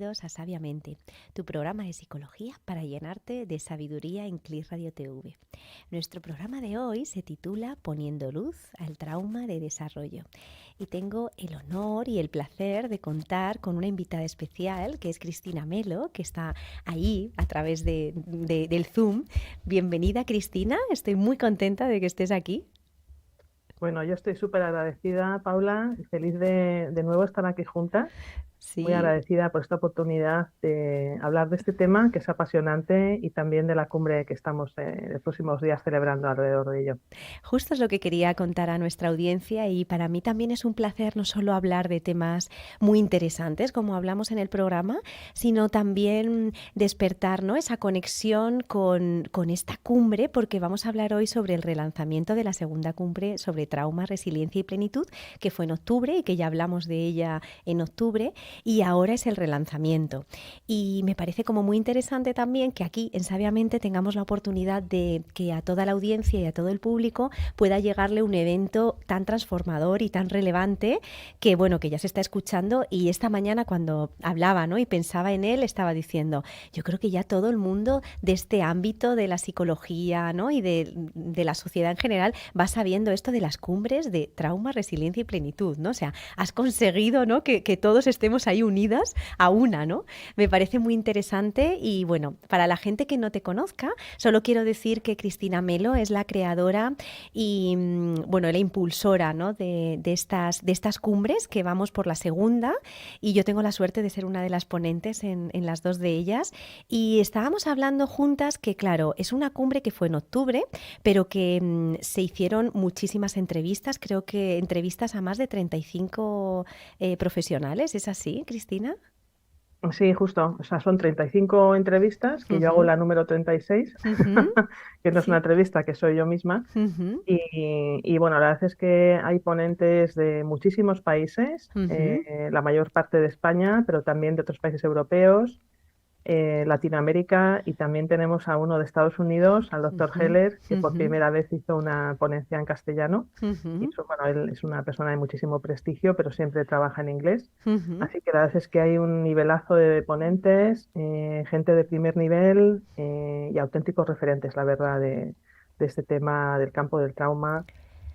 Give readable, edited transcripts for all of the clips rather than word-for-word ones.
bienvenidos a Sabiamente, tu programa de psicología para llenarte de sabiduría en CLIS Radio TV. Nuestro programa de hoy se titula Poniendo luz al trauma de desarrollo y tengo el honor y el placer de contar con una invitada especial que es Cristina Melo, que está ahí a través del Zoom. Bienvenida, Cristina, estoy muy contenta de que estés aquí. Bueno, yo estoy súper agradecida, Paula, y feliz de nuevo estar aquí juntas. Muy Sí. agradecida por esta oportunidad de hablar de este tema que es apasionante y también de la cumbre que estamos en los próximos días celebrando alrededor de ello. Justo es lo que quería contar a nuestra audiencia y para mí también es un placer no solo hablar de temas muy interesantes como hablamos en el programa, sino también despertar, ¿no?, esa conexión con esta cumbre, porque vamos a hablar hoy sobre el relanzamiento de la segunda cumbre sobre trauma, resiliencia y plenitud, que fue en octubre y que ya hablamos de ella en octubre, y ahora es el relanzamiento. Y me parece como muy interesante también que aquí en Sabiamente tengamos la oportunidad de que a toda la audiencia y a todo el público pueda llegarle un evento tan transformador y tan relevante que, bueno, que ya se está escuchando. Y esta mañana cuando hablaba, ¿no?, y pensaba en él, estaba diciendo, yo creo que ya todo el mundo de este ámbito de la psicología, ¿no?, y de la sociedad en general va sabiendo esto de las cumbres de trauma, resiliencia y plenitud, ¿no? O sea, has conseguido, ¿no?, que todos estemos ahí unidas a una, ¿no? Me parece muy interesante y, bueno, para la gente que no te conozca, solo quiero decir que Cristina Melo es la creadora y, bueno, la impulsora, ¿no?, de estas cumbres, que vamos por la segunda, y yo tengo la suerte de ser una de las ponentes en las dos de ellas. Y estábamos hablando juntas que, claro, es una cumbre que fue en octubre, pero que se hicieron muchísimas entrevistas, creo que entrevistas a más de 35 profesionales. ¿Es así, Cristina? Sí, justo. O sea, son 35 entrevistas, que yo hago Ujú, la número 36, ujú, que no es una sí. entrevista, que soy yo misma. Ujú, Y bueno, la verdad es que hay ponentes de muchísimos países, ujú, la mayor parte de España, pero también de otros países europeos, Latinoamérica, y también tenemos a uno de Estados Unidos, al doctor ujú, Heller, que por ujú, primera vez hizo una ponencia en castellano. Y ujú, eso, bueno, él es una persona de muchísimo prestigio, pero siempre trabaja en inglés. ujú. Así que la verdad es que hay un nivelazo de ponentes, gente de primer nivel y auténticos referentes, la verdad, de este tema del campo del trauma,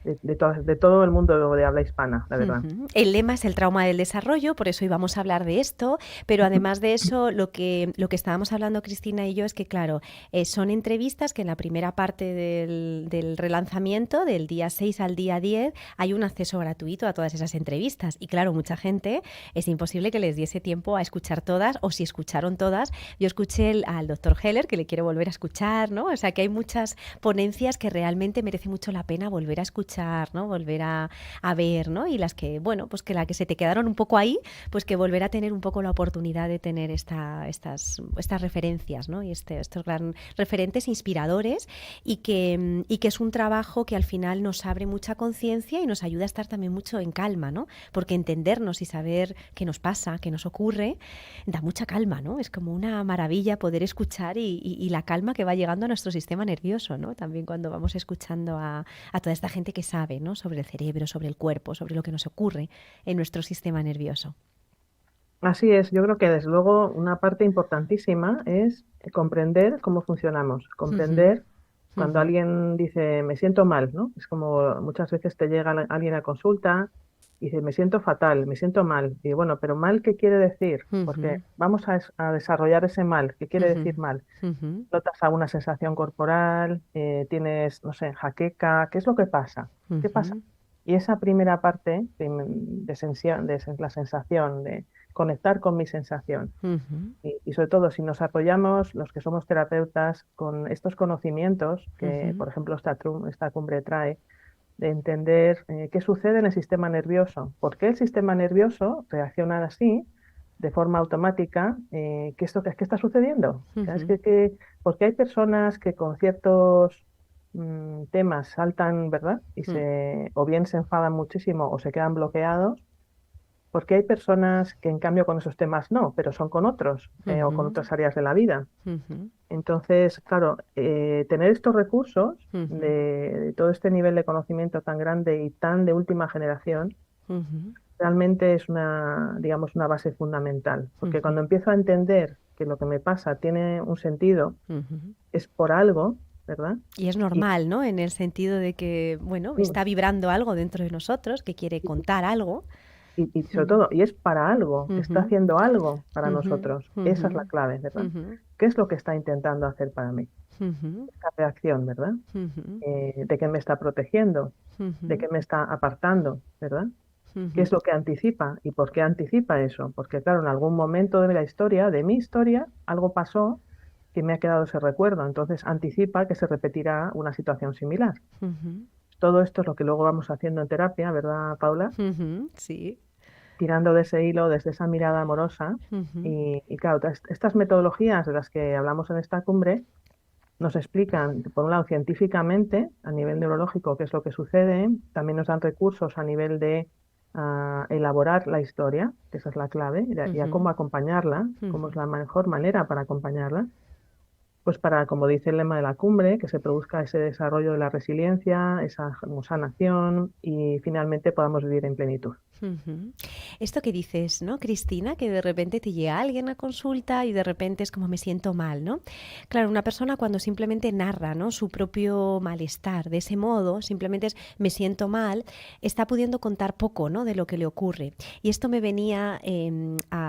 de todo el mundo de habla hispana, la verdad. Ujú. El lema es el trauma del desarrollo, por eso íbamos a hablar de esto, pero además de eso, lo que estábamos hablando Cristina y yo es que, claro, son entrevistas que en la primera parte del relanzamiento, del día 6 al día 10, hay un acceso gratuito a todas esas entrevistas. Y claro, mucha gente es imposible que les diese tiempo a escuchar todas, o si escucharon todas, yo escuché al doctor Heller, que le quiero volver a escuchar, ¿no? O sea, que hay muchas ponencias que realmente merece mucho la pena volver a escuchar, ¿no? Volver a ver, ¿no? Y las que, bueno, pues que la que se te quedaron un poco ahí, pues que volver a tener un poco la oportunidad de tener estas referencias, ¿no? Y estos gran referentes inspiradores y que es un trabajo que al final nos abre mucha conciencia y nos ayuda a estar también mucho en calma, ¿no? Porque entendernos y saber qué nos pasa, qué nos ocurre, da mucha calma, ¿no? Es como una maravilla poder escuchar y la calma que va llegando a nuestro sistema nervioso, ¿no? También cuando vamos escuchando a toda esta gente que sabe, ¿no?, sobre el cerebro, sobre el cuerpo, sobre lo que nos ocurre en nuestro sistema nervioso. Así es, yo creo que desde luego una parte importantísima es comprender cómo funcionamos, Ujú, comprender cuando ujú, alguien dice me siento mal, ¿no? Es como muchas veces te llega alguien a consulta y dice me siento fatal, me siento mal. Y bueno, pero mal, ¿qué quiere decir? Porque ujú, vamos a desarrollar ese mal. ¿Qué quiere ujú, decir mal? ujú, ¿Notas alguna sensación corporal? ¿Tienes, no sé, jaqueca? ¿Qué es lo que pasa? ¿Qué pasa? ujú, Y esa primera parte de la sensación, de conectar con mi sensación, ujú, y sobre todo si nos apoyamos, los que somos terapeutas, con estos conocimientos que, ujú, por ejemplo, esta cumbre trae, de entender qué sucede en el sistema nervioso, por qué el sistema nervioso reacciona así, de forma automática, qué está sucediendo. ¿Sabes? ujú, Porque hay personas que con ciertos temas saltan, ¿verdad? ujú, O bien se enfadan muchísimo o se quedan bloqueados, porque hay personas que en cambio con esos temas no, pero son con otros o con ujú, otras áreas de la vida. ujú, Entonces, claro, tener estos recursos ujú, de todo este nivel de conocimiento tan grande y tan de última generación, ujú. realmente es una, digamos, una base fundamental, porque Ujú, cuando empiezo a entender que lo que me pasa tiene un sentido, ujú. es por algo, ¿verdad? Y es Y, normal, ¿no? En el sentido de que, bueno, está vibrando algo dentro de nosotros que quiere y, contar algo. y sobre Ujú, todo, y es para algo, está ujú, haciendo algo para ujú, nosotros. Esa es la ujú, clave, ¿verdad? ujú, ¿Qué es lo que está intentando hacer para mí? ujú, Esta reacción, ¿verdad? ujú, ¿De qué me está protegiendo? ¿De ujú, qué me está apartando? ¿Verdad? ¿Qué ujú, es lo que anticipa? ¿Y por qué anticipa eso? Porque claro, en algún momento de la historia, de mi historia, algo pasó que me ha quedado ese recuerdo. Entonces anticipa que se repetirá una situación similar. ujú, Todo esto es lo que luego vamos haciendo en terapia, ¿verdad, Paula? ujú. Sí. Tirando de ese hilo desde esa mirada amorosa. Ujú, Y claro, estas metodologías de las que hablamos en esta cumbre nos explican, por un lado, científicamente, a nivel neurológico, qué es lo que sucede. También nos dan recursos a nivel de elaborar la historia, que esa es la clave, y a ujú, cómo acompañarla, cómo es ujú, la mejor manera para acompañarla. Pues para, como dice el lema de la cumbre, que se produzca ese desarrollo de la resiliencia, esa como sanación y finalmente podamos vivir en plenitud. ujú. Esto que dices, ¿no, Cristina? Que de repente te llega alguien a consulta y de repente es como me siento mal, ¿no? Claro, una persona cuando simplemente narra, ¿no?, su propio malestar de ese modo, simplemente es me siento mal, está pudiendo contar poco, ¿no?, de lo que le ocurre. Y esto me venía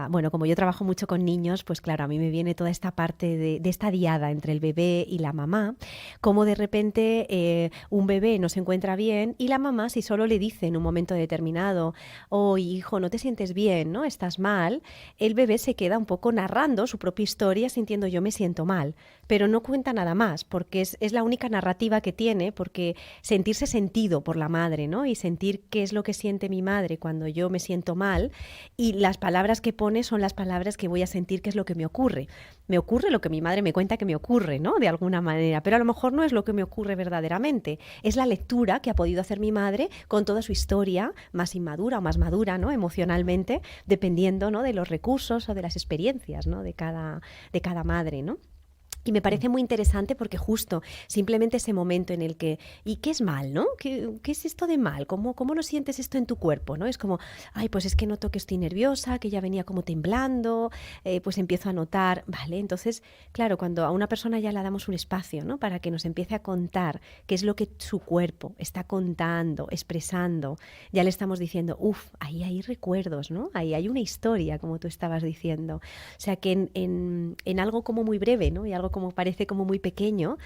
bueno, como yo trabajo mucho con niños, pues claro, a mí me viene toda esta parte de esta diada entre el bebé y la mamá, como de repente un bebé no se encuentra bien y la mamá, si solo le dice en un momento determinado, oh, hijo, no te sientes bien, ¿no? Estás mal, el bebé se queda un poco narrando su propia historia sintiendo yo me siento mal, pero no cuenta nada más, porque es la única narrativa que tiene, porque sentirse sentido por la madre, ¿no? Y sentir qué es lo que siente mi madre cuando yo me siento mal, y las palabras que pone son las palabras que voy a sentir que es lo que me ocurre. Me ocurre lo que mi madre me cuenta que me ocurre, ¿no? De alguna manera, pero a lo mejor no es lo que me ocurre verdaderamente. Es la lectura que ha podido hacer mi madre con toda su historia, más inmadura o más madura, ¿no?, emocionalmente, dependiendo, ¿no?, de los recursos o de las experiencias, ¿no?, de cada madre, ¿no? Y me parece muy interesante porque justo simplemente ese momento en el que, ¿y qué es mal, no? ¿Qué es esto de mal? ¿Cómo lo sientes esto en tu cuerpo, no? Es como, ay, pues es que noto que estoy nerviosa, que ya venía como temblando, pues empiezo a notar, ¿vale? Entonces, claro, cuando a una persona ya le damos un espacio, ¿no?, para que nos empiece a contar qué es lo que su cuerpo está contando, expresando, ya le estamos diciendo, uff, ahí hay recuerdos, ¿no? Ahí hay una historia, como tú estabas diciendo. O sea que en algo como muy breve, ¿no?, y algo como parece como muy pequeño,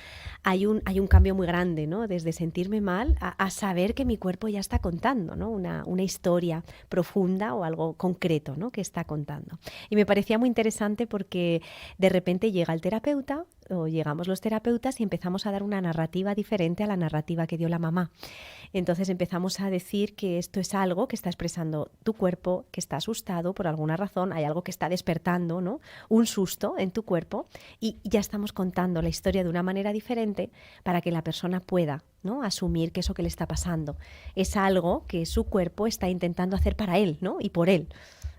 hay un cambio muy grande, ¿no? Desde sentirme mal a saber que mi cuerpo ya está contando, ¿no?, una historia profunda o algo concreto, ¿no?, que está contando. Y me parecía muy interesante porque de repente llega el terapeuta o llegamos los terapeutas y empezamos a dar una narrativa diferente a la narrativa que dio la mamá. Entonces empezamos a decir que esto es algo que está expresando tu cuerpo, que está asustado por alguna razón, hay algo que está despertando, ¿no?, un susto en tu cuerpo, y ya estamos contando la historia de una manera diferente para que la persona pueda, ¿no?, asumir que eso que le está pasando es algo que su cuerpo está intentando hacer para él, ¿no?, y por él.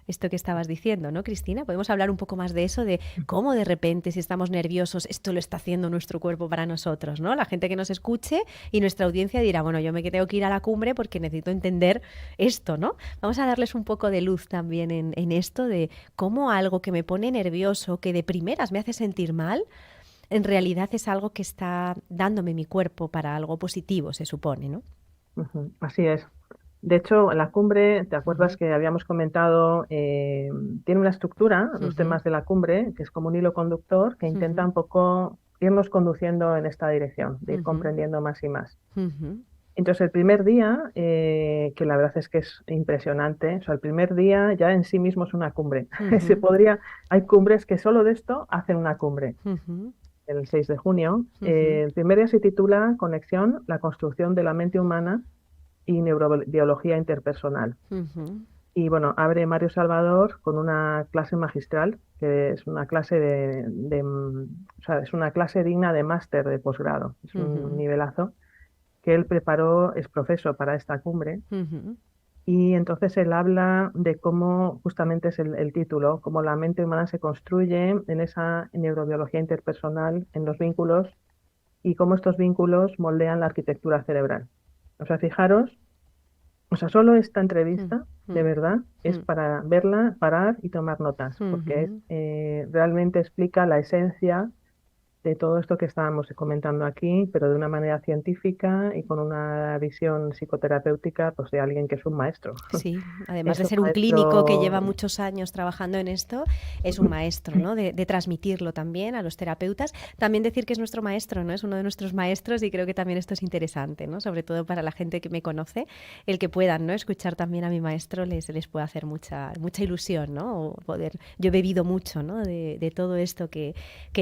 Esto que estabas diciendo, ¿no, Cristina? Podemos hablar un poco más de eso, de cómo de repente, si estamos nerviosos, esto lo está haciendo nuestro cuerpo para nosotros, ¿no? La gente que nos escuche y nuestra audiencia dirá, bueno, yo me tengo que ir a la cumbre porque necesito entender esto, ¿no? Vamos a darles un poco de luz también en esto de cómo algo que me pone nervioso, que de primeras me hace sentir mal, en realidad es algo que está dándome mi cuerpo para algo positivo, se supone, ¿no? Ujú, así es. De hecho, en la cumbre, ¿te acuerdas Ujú, que habíamos comentado? Tiene una estructura, los ujú, temas de la cumbre, que es como un hilo conductor que intenta ujú, un poco irnos conduciendo en esta dirección, de ir ujú, comprendiendo más y más. ujú, Entonces, el primer día, que la verdad es que es impresionante, o sea, el primer día ya en sí mismo es una cumbre. Se ujú, podría, hay cumbres que solo de esto hacen una cumbre. ujú, El 6 de junio. ujú. El primer día se titula Conexión, la construcción de la mente humana y neurobiología interpersonal. Ujú, Y bueno, abre Mario Salvador con una clase magistral, que es una clase o sea, es una clase digna de máster de posgrado, es un ujú, nivelazo, que él preparó, es profesor para esta cumbre, ujú, y entonces él habla de cómo, justamente es el título, cómo la mente humana se construye en esa neurobiología interpersonal, en los vínculos, y cómo estos vínculos moldean la arquitectura cerebral. O sea, fijaros O sea, solo esta Mm, entrevista, de mm, verdad, es mm, para verla, parar y tomar notas, porque ujú. realmente explica la esencia de todo esto que estábamos comentando aquí, pero de una manera científica y con una visión psicoterapéutica, pues de alguien que es un maestro. Sí, además Es de un ser un clínico que lleva maestro. muchos años trabajando en esto, es un maestro, ¿no? De transmitirlo también a los terapeutas. También decir que es nuestro maestro, ¿no? Es uno de nuestros maestros y creo que también esto es interesante, ¿no? Sobre todo para la gente que me conoce, el que puedan, ¿no? Escuchar también a mi maestro les puede hacer mucha ilusión, ¿no? O poder, yo he bebido mucho, ¿no? De todo esto que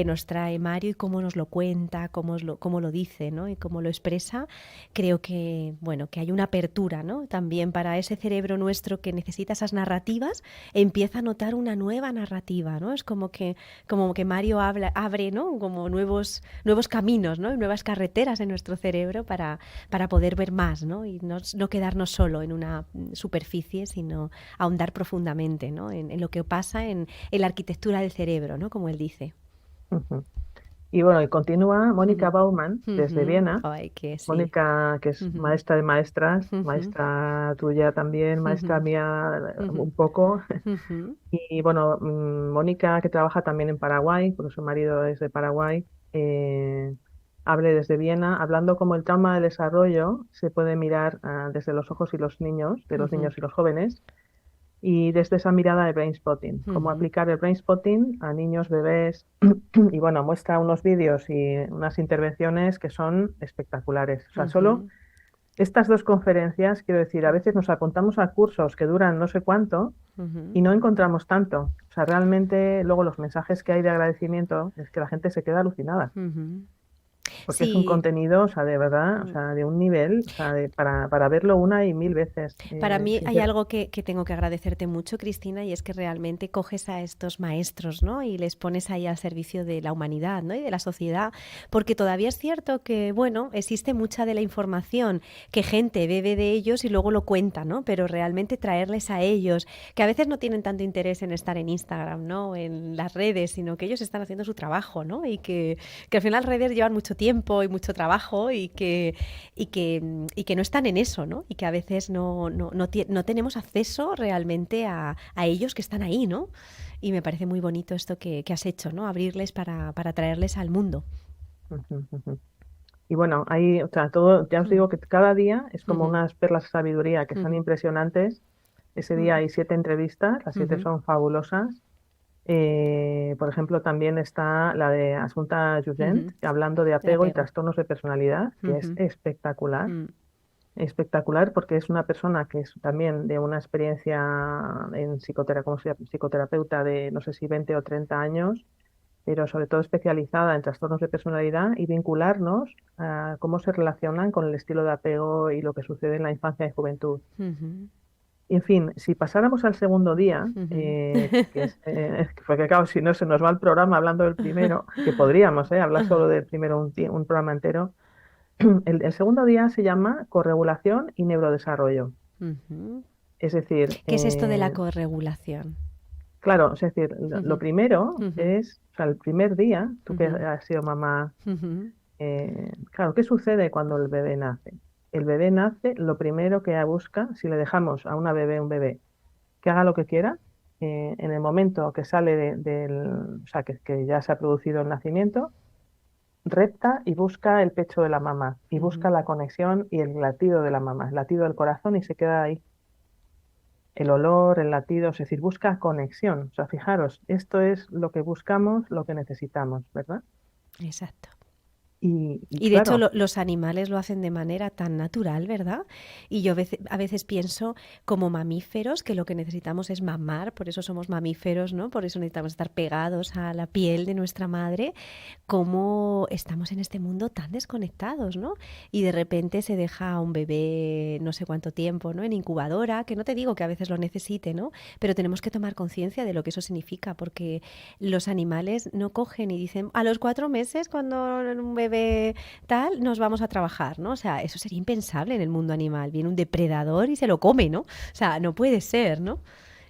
nos trae Mario y cómo nos lo cuenta, cómo lo dice, ¿no? Y cómo lo expresa. Creo que, bueno, que hay una apertura, ¿no? También para ese cerebro nuestro que necesita esas narrativas, empieza a notar una nueva narrativa, ¿no? Es como que Mario abre, ¿no? Como nuevos caminos, ¿no? Nuevas carreteras en nuestro cerebro para poder ver más, ¿no? Y no quedarnos solo en una superficie, sino ahondar profundamente, ¿no? En lo que pasa en la arquitectura del cerebro, ¿no? Como él dice. Ujú. Y bueno, y continúa Mónica Baumann desde Ujú. Viena. Ay, que sí. Mónica, que es Ujú. maestra de maestras, Ujú. maestra tuya también, maestra Ujú. mía Ujú. un poco. Ujú. Y bueno, Mónica, que trabaja también en Paraguay, porque su marido es de Paraguay, hable desde Viena, hablando como el trauma del desarrollo se puede mirar desde los ojos y los niños, de los Ujú. niños y los jóvenes, y desde esa mirada de brain spotting, cómo Ujú. aplicar el brain spotting a niños, bebés, y bueno, muestra unos vídeos y unas intervenciones que son espectaculares. O sea, solo Ujú. estas dos conferencias, quiero decir, a veces nos apuntamos a cursos que duran no sé cuánto Ujú. y no encontramos tanto. O sea, realmente luego los mensajes que hay de agradecimiento es que la gente se queda alucinada, Ujú. porque es un Sí, contenido, o sea, de verdad, o mm, sea, de un nivel, o sea, para verlo una y mil veces, para mí hay sincera. algo que tengo que agradecerte mucho, Cristina, y es que realmente coges a estos maestros, ¿no? Y les pones ahí al servicio de la humanidad, ¿no? Y de la sociedad, porque todavía es cierto que, bueno, existe mucha de la información que gente bebe de ellos y luego lo cuenta, ¿no? Pero realmente traerles a ellos, que a veces no tienen tanto interés en estar en Instagram, ¿no? En las redes, sino que ellos están haciendo su trabajo, ¿no? Que al final las redes llevan mucho tiempo y mucho trabajo y que no están en eso, ¿no? Y que a veces no tenemos acceso realmente a ellos que están ahí, ¿no? Y me parece muy bonito esto que has hecho, ¿no? Abrirles para traerles al mundo. Ujú, ujú. Y bueno, ahí, o sea, todo, ya os Mm, digo que cada día es como ujú, unas perlas de sabiduría que son ujú, impresionantes. Ese día mm, hay 7 entrevistas, las 7 ujú. son fabulosas. Por ejemplo, también está la de Asunta Jugent, Ujú. hablando de De apego y apego. trastornos de personalidad, que es Ujú, espectacular. mm, Espectacular porque es una persona que es también de una experiencia en psicoterapia, como psicoterapeuta de no sé si 20 o 30 años, pero sobre todo especializada en trastornos de personalidad y vincularnos a cómo se relacionan con el estilo de apego y lo que sucede en la infancia y juventud. ujú, Y en fin, si pasáramos al segundo día, ujú. porque claro, si no se nos va el programa hablando del primero, que podríamos, hablar solo del primero un programa entero. El segundo día se llama corregulación y neurodesarrollo. Ujú. Es decir, ¿Qué es esto de la corregulación? claro, es decir, lo Ujú, primero ujú, es, o sea, el primer día, tú que ujú, has sido mamá, ujú, claro, ¿qué sucede cuando el bebé nace? El bebé nace, lo primero que busca, si le dejamos a una bebé, un bebé, que haga lo que quiera, en el momento que sale o sea, que ya se ha producido el nacimiento, repta y busca el pecho de la mamá, y busca ujú, la conexión y el latido de la mamá, el latido del corazón y se queda ahí. El olor, el latido, es decir, busca conexión. O sea, fijaros, esto es lo que buscamos, lo que necesitamos, ¿verdad? exacto. Y Y de hecho claro, los animales lo hacen de manera tan natural, ¿verdad? Y yo a veces pienso como mamíferos que lo que necesitamos es mamar, por eso somos mamíferos, ¿no? Por eso necesitamos estar pegados a la piel de nuestra madre, cómo estamos en este mundo tan desconectados, ¿no? Y de repente se deja a un bebé no sé cuánto tiempo, ¿no? En incubadora, que no te digo que a veces lo necesite, ¿no? Pero tenemos que tomar conciencia de lo que eso significa, porque los animales no cogen y dicen, a los 4 meses, cuando un bebé tal, nos vamos a trabajar, ¿no? O sea, eso sería impensable en el mundo animal. Viene un depredador y se lo come, ¿no? O sea, no puede ser, ¿no?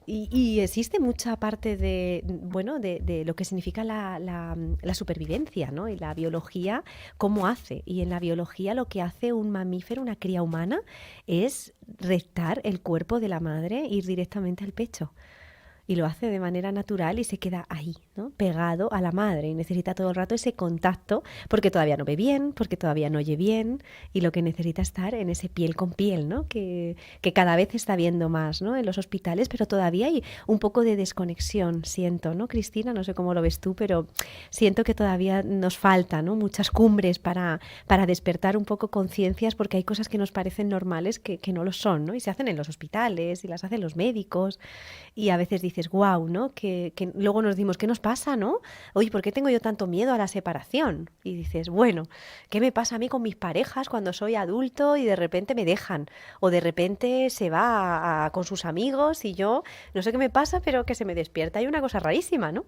Y existe mucha parte de, bueno, de lo que significa la supervivencia, ¿no? Y la biología, cómo hace. Y en la biología lo que hace un mamífero, una cría humana, es rectar el cuerpo de la madre, ir directamente al pecho. Y lo hace de manera natural y se queda ahí, ¿no? Pegado a la madre y necesita todo el rato ese contacto porque todavía no ve bien, porque todavía no oye bien y lo que necesita estar en ese piel con piel, ¿no? Que cada vez está viendo más, ¿no? En los hospitales, pero todavía hay un poco de desconexión, siento, ¿no, Cristina? No sé cómo lo ves tú, pero siento que todavía nos falta, ¿no? Muchas cumbres para despertar un poco conciencias porque hay cosas que nos parecen normales que no lo son, ¿no? Y se hacen en los hospitales y las hacen los médicos y a veces dices, wow, ¿no? Que luego nos dimos, ¿qué nos pasa, no? Oye, ¿por qué tengo yo tanto miedo a la separación? Y dices, bueno, ¿qué me pasa a mí con mis parejas cuando soy adulto y de repente me dejan? O de repente se va con sus amigos y yo no sé qué me pasa, pero que se me despierta. Hay una cosa rarísima, ¿no?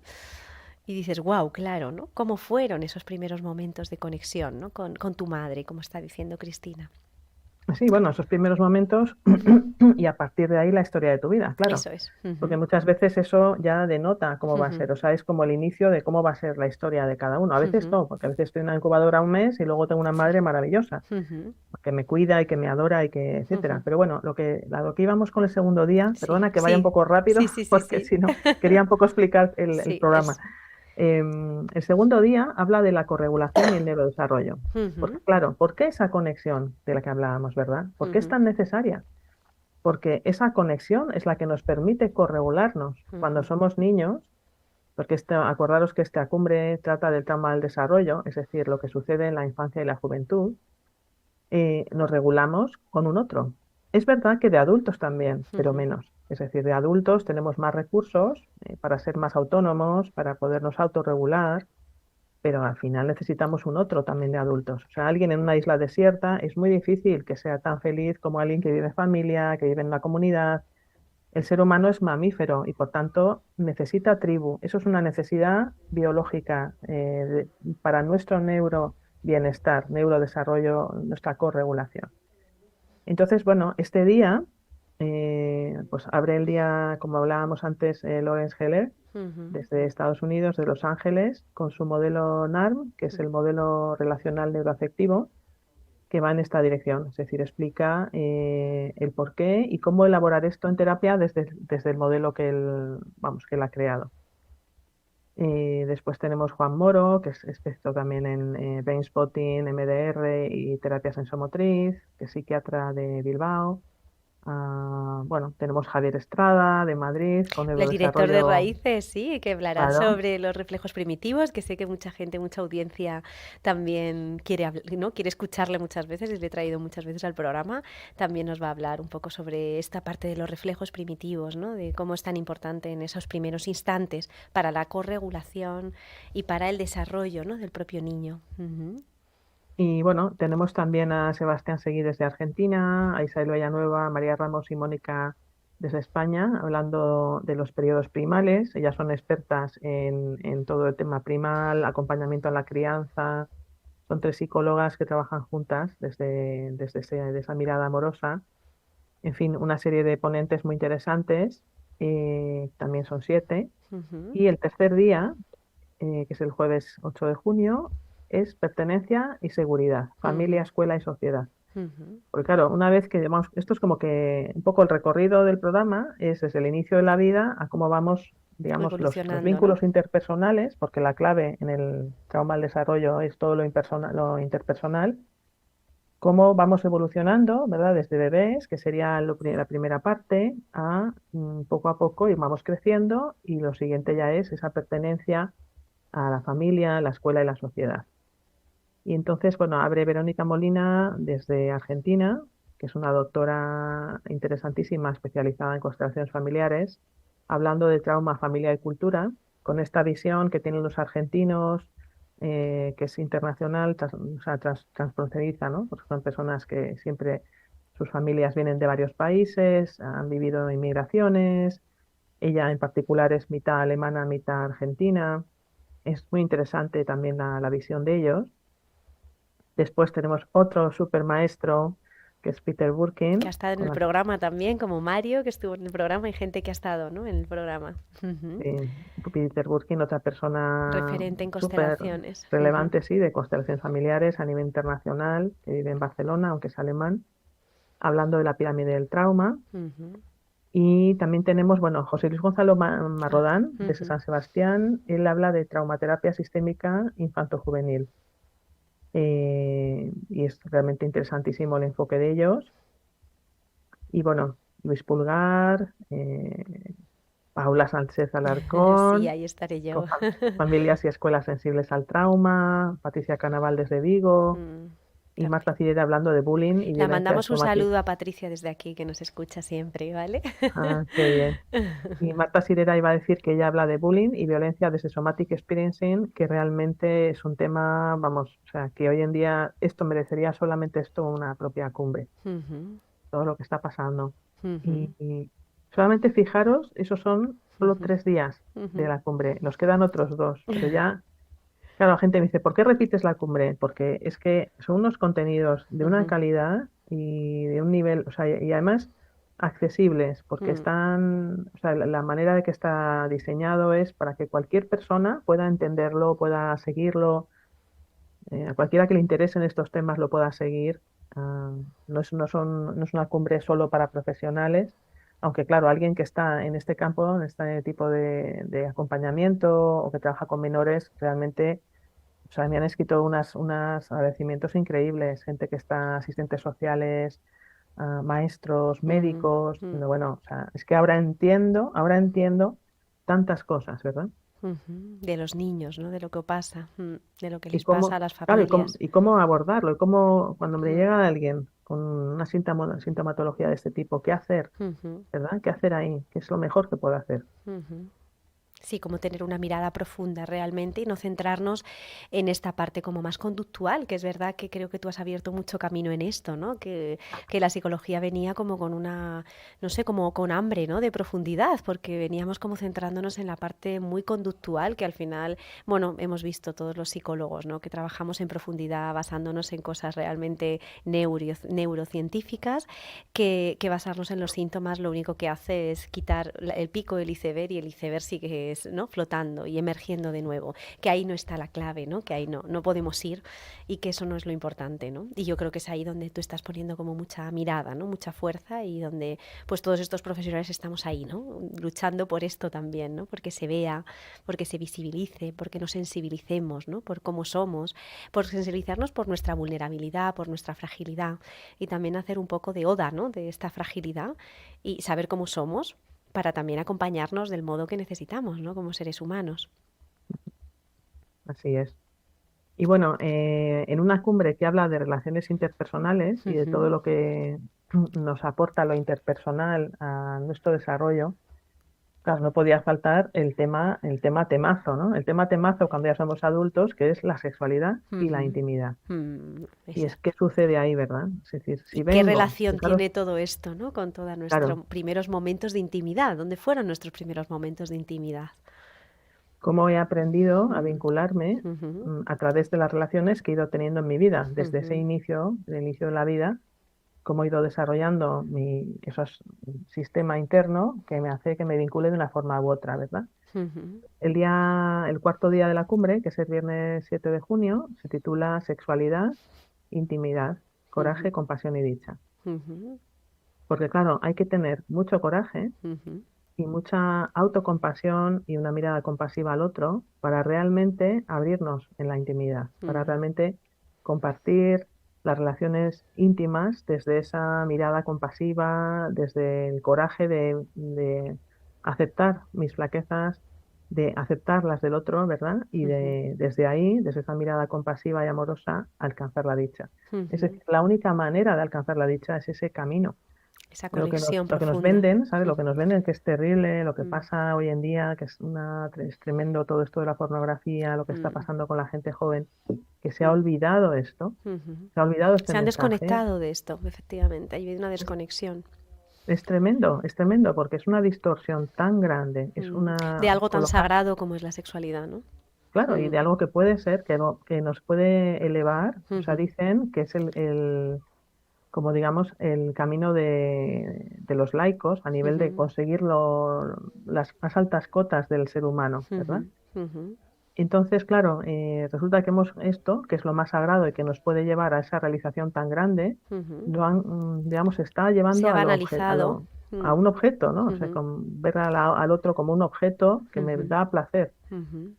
Y dices, wow, claro, ¿no? ¿Cómo fueron esos primeros momentos de conexión, ¿no? Con tu madre, como está diciendo Cristina. Sí, bueno, esos primeros momentos Ujú. y a partir de ahí la historia de tu vida, claro. Eso es. Porque Ujú. muchas veces eso ya denota cómo va a Ujú. ser, o sea, es como el inicio de cómo va a ser la historia de cada uno. A veces Ujú. no, porque a veces estoy en una incubadora un mes y luego tengo una madre maravillosa, Ujú. que me cuida y que me adora y que, etcétera. Ujú. Pero bueno, lo que íbamos con el segundo día, Sí, perdona que vaya un sí, poco rápido, sí, sí, sí, porque sí. si no, quería un poco explicar el Sí, programa. es. El segundo día habla de la corregulación y el neurodesarrollo. Porque Ujú. claro, ¿por qué esa conexión de la que hablábamos, verdad? ¿Por qué es Ujú. tan necesaria? Porque esa conexión es la que nos permite corregularnos cuando Ujú. somos niños, porque acordaros que esta cumbre trata del trauma del desarrollo, es decir, lo que sucede en la infancia y la juventud, nos regulamos con un otro. Es verdad que de adultos también, pero Ujú. menos. Es decir, de adultos tenemos más recursos para ser más autónomos, para podernos autorregular, pero al final necesitamos un otro también de adultos. O sea, alguien en una isla desierta es muy difícil que sea tan feliz como alguien que vive en familia, que vive en una comunidad. El ser humano es mamífero y por tanto necesita tribu. Eso es una necesidad biológica para nuestro neurobienestar, neurodesarrollo, nuestra corregulación. Entonces, bueno, este día, pues abre el día, como hablábamos antes, Lawrence Heller, Ujú. desde Estados Unidos, de Los Ángeles, con su modelo NARM, que es el modelo relacional neuroafectivo, que va en esta dirección, es decir, explica el por qué y cómo elaborar esto en terapia desde el modelo vamos, que él ha creado. Después tenemos Juan Moro, que es experto también en brain spotting, MDR y terapia sensomotriz, que es psiquiatra de Bilbao. Bueno, tenemos Javier Estrada de Madrid con El director de neurodesarrollo, Raíces, sí, que hablará claro. sobre los reflejos primitivos, que sé que mucha gente, mucha audiencia también quiere, ¿no? Quiere escucharle muchas veces y le he traído muchas veces al programa. También nos va a hablar un poco sobre esta parte de los reflejos primitivos, ¿no? De cómo es tan importante en esos primeros instantes para la corregulación y para el desarrollo, ¿no? Del propio niño. Ujú. Y bueno, tenemos también a Sebastián Seguí desde Argentina, a Isabel Villanueva, María Ramos y Mónica desde España, hablando de los periodos primales. Ellas son expertas en todo el tema primal, acompañamiento a la crianza. Son tres psicólogas que trabajan juntas de esa mirada amorosa. En fin, una serie de ponentes muy interesantes. También son siete. Ujú. Y el tercer día, que es el jueves 8 de junio, es pertenencia y seguridad, familia, Ujú. escuela y sociedad. Ujú. Porque claro, una vez que vamos, esto es como que un poco el recorrido del programa es desde el inicio de la vida a cómo vamos, digamos, los Evolucionando, ¿no? vínculos interpersonales, porque la clave en el trauma al desarrollo es todo lo impersonal, lo interpersonal, cómo vamos evolucionando, ¿verdad? Desde bebés, que sería la primera parte, poco a poco y vamos creciendo y lo siguiente ya es esa pertenencia a la familia, la escuela y la sociedad. Y entonces, bueno, abre Verónica Molina desde Argentina, que es una doctora interesantísima especializada en constelaciones familiares, hablando de trauma, familia y cultura, con esta visión que tienen los argentinos, que es internacional, o sea, transfronteriza, ¿no? Porque son personas que siempre sus familias vienen de varios países, han vivido inmigraciones, ella en particular es mitad alemana, mitad argentina. Es muy interesante también la visión de ellos. Después tenemos otro super maestro, que es Peter Que ha Burkin, estado en con el la programa también, como Mario, que estuvo en el programa, y gente que ha estado, ¿no?, en el programa. Ujú. eh, Peter Burkin, otra persona Referente en súper constelaciones. Ujú, relevante, sí, de constelaciones familiares a nivel internacional, que vive en Barcelona, aunque es alemán, hablando de la pirámide del trauma. ujú. Y también tenemos, bueno, José Luis Gonzalo Ah, Marrodán, desde ujú, San Sebastián. Él habla de traumaterapia sistémica infanto-juvenil. Y es realmente interesantísimo el enfoque de ellos. Y bueno, Luis Pulgar, Paula Sánchez sí, Alarcón, ahí estaré con yo. familias y escuelas sensibles al trauma, Patricia Canaval desde Vigo Mm, y también. Marta Cirera hablando de bullying y La violencia mandamos un traumática. saludo a Patricia desde aquí, que nos escucha siempre, ¿vale? Ah, qué bien. Y Marta Sirera iba a decir que ella habla de bullying y violencia desde Somatic Experiencing, que realmente es un tema, vamos, o sea, que hoy en día esto merecería solamente esto una propia cumbre, Ujú, todo lo que está pasando. ujú, Y solamente fijaros, esos son solo ujú, 3 días de ujú, la cumbre, nos quedan otros 2, pero ya, claro, la gente me dice, ¿por qué repites la cumbre? Porque es que son unos contenidos de una ujú, calidad y de un nivel, o sea, y además accesibles, porque mm, están, o sea, la manera de que está diseñado es para que cualquier persona pueda entenderlo, pueda seguirlo, a cualquiera que le interesen estos temas lo pueda seguir. Ah, no es una cumbre solo para profesionales, aunque claro, alguien que está en este campo, en este tipo de acompañamiento o que trabaja con menores, realmente, o sea, me han escrito unos agradecimientos increíbles, gente que está, asistentes sociales, maestros, mm, médicos, mm, pero bueno, o sea, es que ahora entiendo tantas cosas, ¿verdad? ujú. De los niños, ¿no? De lo que pasa, de lo que Y les pasa a cómo, las claro, familias. y cómo abordarlo, y cómo cuando me Mm, llega alguien con una sintomatología de este tipo, ¿qué hacer? ujú, ¿Verdad? ¿Qué hacer ahí? ¿Qué es lo mejor que puedo hacer? ujú. Sí, como tener una mirada profunda realmente y no centrarnos en esta parte como más conductual, que es verdad que creo que tú has abierto mucho camino en esto, ¿no? Que la psicología venía como con una, no sé, como con hambre, ¿no? De profundidad, porque veníamos como centrándonos en la parte muy conductual, que al final, bueno, hemos visto todos los psicólogos, ¿no? Que trabajamos en profundidad basándonos en cosas realmente neurocientíficas, que basarnos en los síntomas lo único que hace es quitar el pico del iceberg y el iceberg sigue, ¿no?, flotando y emergiendo de nuevo, que ahí no está la clave, ¿no? Que ahí no podemos ir y que eso no es lo importante, ¿no? Y yo creo que es ahí donde tú estás poniendo como mucha mirada, ¿no? Mucha fuerza y donde pues todos estos profesionales estamos ahí, ¿no? Luchando por esto también, ¿no? Porque se vea, porque se visibilice, porque nos sensibilicemos, ¿no? Por cómo somos, por sensibilizarnos por nuestra vulnerabilidad, por nuestra fragilidad y también hacer un poco de oda, ¿no?, de esta fragilidad y saber cómo somos para también acompañarnos del modo que necesitamos, ¿no?, como seres humanos. Así es. Y bueno, en una cumbre que habla de relaciones interpersonales y de todo Ujú. lo que nos aporta lo interpersonal a nuestro desarrollo, claro, no podía faltar el tema temazo, ¿no? El tema temazo cuando ya somos adultos, que es la sexualidad y la Ujú. intimidad. Y es Exacto. qué sucede ahí, ¿verdad? Es decir, ¿Y si qué vengo, relación fijaros, tiene todo esto, ¿no?, con todos claro, nuestros primeros momentos de intimidad? ¿Dónde fueron nuestros primeros momentos de intimidad? cómo he aprendido a Mm. vincularme Ujú. a través de las relaciones que he ido teniendo en mi vida, desde ese Ujú. inicio, el inicio de la vida, cómo he ido desarrollando esos sistema interno que me hace que me vincule de una forma u otra, ¿verdad? Ujú. El cuarto día de la cumbre, que es el viernes 7 de junio, se titula Sexualidad, Intimidad, Coraje, Ujú. Compasión y Dicha. Ujú. Porque claro, hay que tener mucho coraje Ujú. y mucha autocompasión y una mirada compasiva al otro para realmente abrirnos en la intimidad, para Ujú. realmente compartir las relaciones íntimas desde esa mirada compasiva, desde el coraje de aceptar mis flaquezas, de aceptar las del otro, ¿verdad? Y Ujú. desde ahí, desde esa mirada compasiva y amorosa, alcanzar la dicha. Es Ujú. decir, la única manera de alcanzar la dicha es ese camino. Esa conexión Lo que nos profunda. venden, ¿sabes? Lo que nos venden que es terrible, lo que Mm. pasa hoy en día, que es tremendo todo esto de la pornografía, lo que está Mm. pasando con la gente joven, que se ha Mm. olvidado esto, Ujú. se ha olvidado este Se han mensaje. desconectado de esto, efectivamente. Hay una Es, desconexión es tremendo, porque es una distorsión tan grande, es de una algo tan colocar, sagrado como es la sexualidad, ¿no? claro, y Mm, de algo que puede ser, que nos puede elevar, o sea, ujú, dicen que es como digamos, el camino de los laicos a nivel de Ujú, conseguir las más altas cotas del ser humano, ¿verdad? ujú, ujú, Entonces, claro, resulta que hemos esto, que es lo más sagrado y que nos puede llevar a esa realización tan grande, ujú. digamos, está Se llevando ha banalizado. a un objeto, ¿no? O sea, Ujú, ver al otro como un objeto que me ujú, da placer, ujú.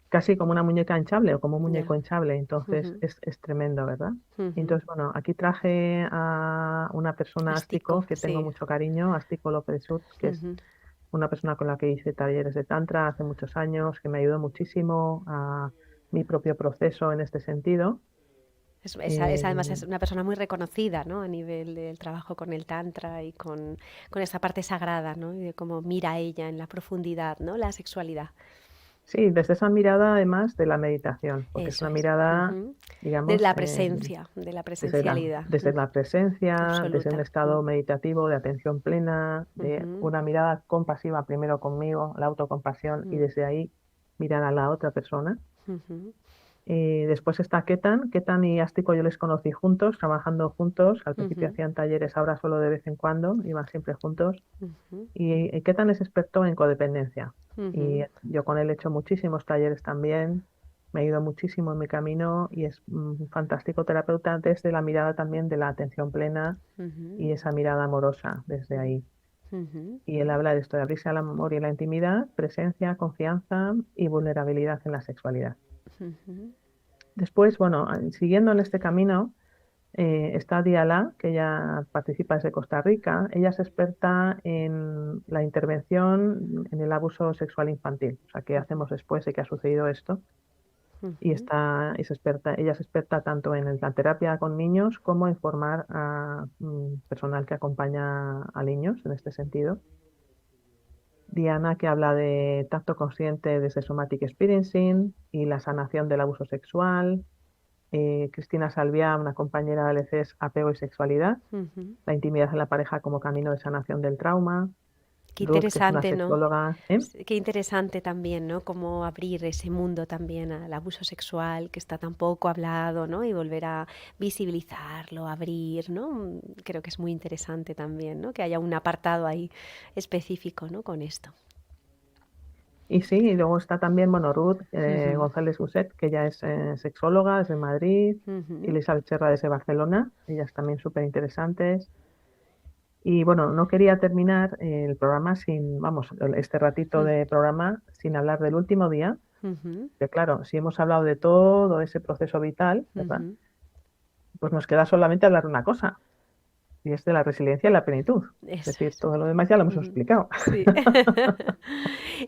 casi como una muñeca hinchable o como un muñeco Ya. hinchable. Entonces, Ujú, es tremendo, ¿verdad? ujú. Entonces, bueno, aquí traje a una persona Astico, ástico que tengo sí. mucho cariño, Astico López Sutz, que es Ujú. una persona con la que hice talleres de Tantra hace muchos años, que me ayudó muchísimo a mi propio proceso en este sentido. Además Eh, es una persona muy reconocida, ¿no? A nivel del trabajo con el tantra y con esa parte sagrada, ¿no? Y de cómo mira ella en la profundidad, ¿no? La sexualidad. sí, desde esa mirada además de la meditación, porque es Eso una es. mirada, Ujú. digamos, De la desde presencialidad. desde la presencia, desde un Absoluta. estado meditativo de atención plena, de Ujú, una mirada compasiva primero conmigo, la autocompasión, y ujú, desde ahí mirar a la otra persona. ujú, Después está Ketan. Ketan y Ástico yo les conocí juntos, trabajando juntos. Al principio ujú, hacían talleres, ahora solo de vez en cuando, iban siempre juntos. ujú, Y Ketan es experto en codependencia. Y ujú, yo con él he hecho muchísimos talleres también. Me ha ido muchísimo en mi camino y es un fantástico terapeuta desde la mirada también de la atención plena ujú, y esa mirada amorosa desde ahí. ujú, Y él habla de esto, de abrirse al amor y a la intimidad, presencia, confianza y vulnerabilidad en la sexualidad. ujú, Después, bueno, siguiendo en este camino, está Diala, que ella participa desde Costa Rica. Ella es experta en la intervención en el abuso sexual infantil, o sea, qué hacemos después de que ha sucedido esto. Y ujú, ella es experta tanto en la terapia con niños como en formar a personal que acompaña a niños en este sentido. Diana, que habla de tacto consciente desde Somatic Experiencing y la sanación del abuso sexual. Cristina Salvia, una compañera de ALCES, apego y sexualidad, ujú. la intimidad en la pareja como camino de sanación del trauma. Qué Ruth, que es una interesante, ¿no? sexóloga, ¿eh? Qué interesante también, ¿no? Cómo abrir ese mundo también al abuso sexual que está tan poco hablado, ¿no? Y volver a visibilizarlo, abrir, ¿no? Creo que es muy interesante también, ¿no? Que haya un apartado ahí específico, ¿no? Con esto. Y sí, y luego está también, bueno, Ruth Ujú, González Uset, que ya es sexóloga, es de Madrid, y ujú, Elizabeth Serra desde Barcelona, ellas también súper interesantes. Y bueno, no quería terminar el programa sin, vamos, este ratito ujú, de programa sin hablar del último día, ujú, que claro, si hemos hablado de todo ese proceso vital, ¿verdad? ujú. Pues nos queda solamente hablar de una cosa, y es de la resiliencia y la plenitud. Es Eso decir, es. todo lo demás ya lo hemos Ujú, explicado. sí.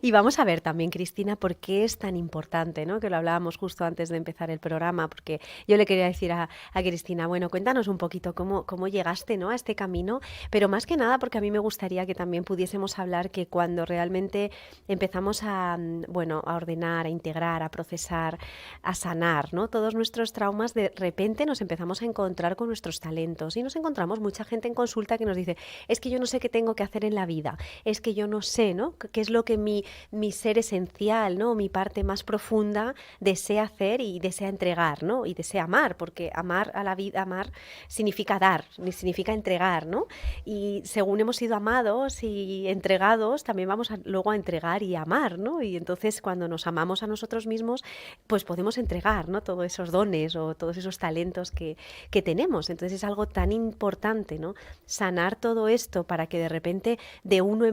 Y vamos a ver también, Cristina, por qué es tan importante, ¿no? Que lo hablábamos justo antes de empezar el programa, porque yo le quería decir a Cristina, bueno, cuéntanos un poquito cómo llegaste, ¿no? A este camino, pero más que nada porque a mí me gustaría que también pudiésemos hablar que cuando realmente empezamos a, bueno, a ordenar, a integrar, a procesar, a sanar, ¿no? Todos nuestros traumas, de repente nos empezamos a encontrar con nuestros talentos y nos encontramos mucha gente en consulta que nos dice, es que yo no sé qué tengo que hacer en la vida, es que yo no sé, ¿no? ¿Qué es lo que mi ser esencial, ¿no? Mi parte más profunda desea hacer y desea entregar, ¿no? Y desea amar, porque amar a la vida, amar significa dar, ni significa entregar, ¿no? Y según hemos sido amados y entregados, también vamos luego a entregar y amar, ¿no? Y entonces cuando nos amamos a nosotros mismos, pues podemos entregar, ¿no? Todos esos dones o todos esos talentos que tenemos. Entonces es algo tan importante, ¿no? Sanar todo esto para que de repente de uno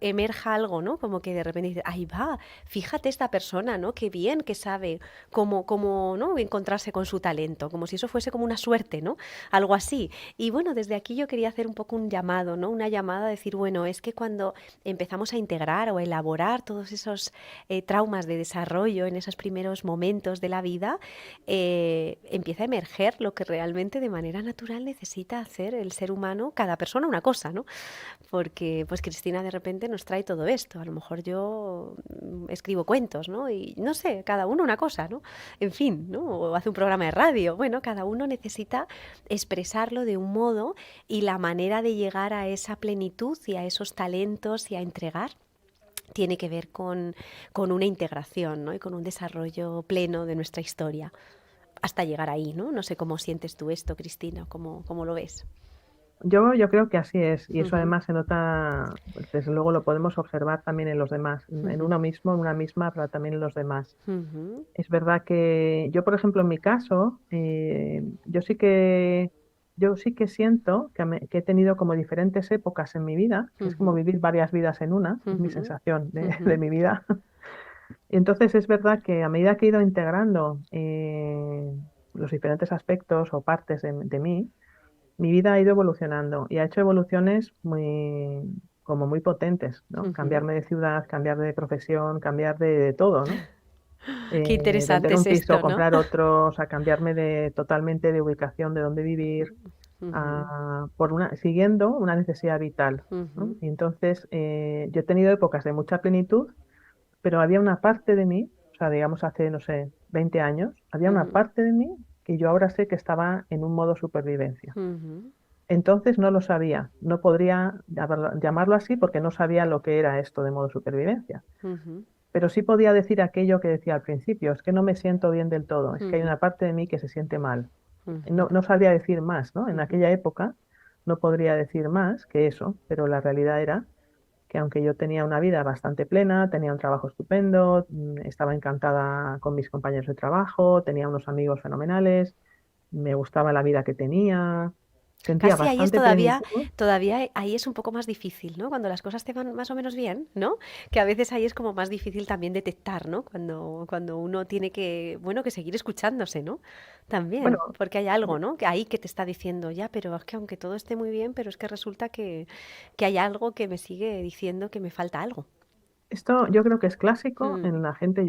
emerja algo, ¿no? Como que de repente dices, ahí va, fíjate esta persona, ¿no? Qué bien que sabe cómo, ¿no? Encontrarse con su talento, como si eso fuese como una suerte, ¿no? Algo así. Y bueno, desde aquí yo quería hacer un poco un llamado, ¿no? Una llamada a decir, bueno, es que cuando empezamos a integrar o a elaborar todos esos traumas de desarrollo en esos primeros momentos de la vida, empieza a emerger lo que realmente de manera natural necesita hacer el ser humano, cada persona una cosa, ¿no? Porque pues Cristina de repente nos trae todo esto. A lo mejor yo escribo cuentos, ¿no? Y no sé, cada uno una cosa, ¿no? En fin, ¿no? O hace un programa de radio. Bueno, cada uno necesita expresarlo de un modo y la manera de llegar a esa plenitud y a esos talentos y a entregar tiene que ver con una integración, ¿no? Y con un desarrollo pleno de nuestra historia hasta llegar ahí, ¿no? No sé cómo sientes tú esto, Cristina, cómo lo ves. yo creo que así es, y eso Ujú, además se nota, pues, desde luego lo podemos observar también en los demás, en ujú, uno mismo, en una misma, pero también en los demás. ujú, Es verdad que yo, por ejemplo, en mi caso, yo sí que siento que he tenido como diferentes épocas en mi vida, que es como ujú, vivir varias vidas en una, es mi ujú, sensación de ujú, mi vida. Y entonces es verdad que a medida que he ido integrando los diferentes aspectos o partes de mí, mi vida ha ido evolucionando y ha hecho evoluciones como muy potentes, ¿no? ujú. Cambiarme de ciudad, cambiar de profesión, cambiar de todo, ¿no? Qué Vender interesante es un piso, esto, ¿no? comprar otro, o sea, cambiarme totalmente de ubicación de dónde vivir, Ujú, siguiendo una necesidad vital, ¿no? ujú, Y entonces yo he tenido épocas de mucha plenitud, pero había una parte de mí, o sea, digamos hace, no sé, 20 años, había una ujú, parte de mí que yo ahora sé que estaba en un modo supervivencia. ujú, Entonces no lo sabía, no podría llamarlo así porque no sabía lo que era esto de modo supervivencia. ujú, Pero sí podía decir aquello que decía al principio, es que no me siento bien del todo, es que hay ujú, una parte de mí que se siente mal. ujú, No sabría decir más, ¿no? En ujú. aquella época no podría decir más que eso, pero la realidad era que aunque yo tenía una vida bastante plena, tenía un trabajo estupendo, estaba encantada con mis compañeros de trabajo, tenía unos amigos fenomenales, me gustaba la vida que tenía, sentía Casi ahí es bastante todavía, plenitud. todavía ahí es un poco más difícil, ¿no? Cuando las cosas te van más o menos bien, ¿no? Que a veces ahí es como más difícil también detectar, ¿no? Cuando uno tiene que, bueno, que seguir escuchándose, ¿no? Bueno, También, porque hay algo, ¿no? Que ahí que te está diciendo, ya, pero es que aunque todo esté muy bien, pero es que resulta que hay algo que me sigue diciendo que me falta algo. esto yo creo que es clásico Mm, en la gente.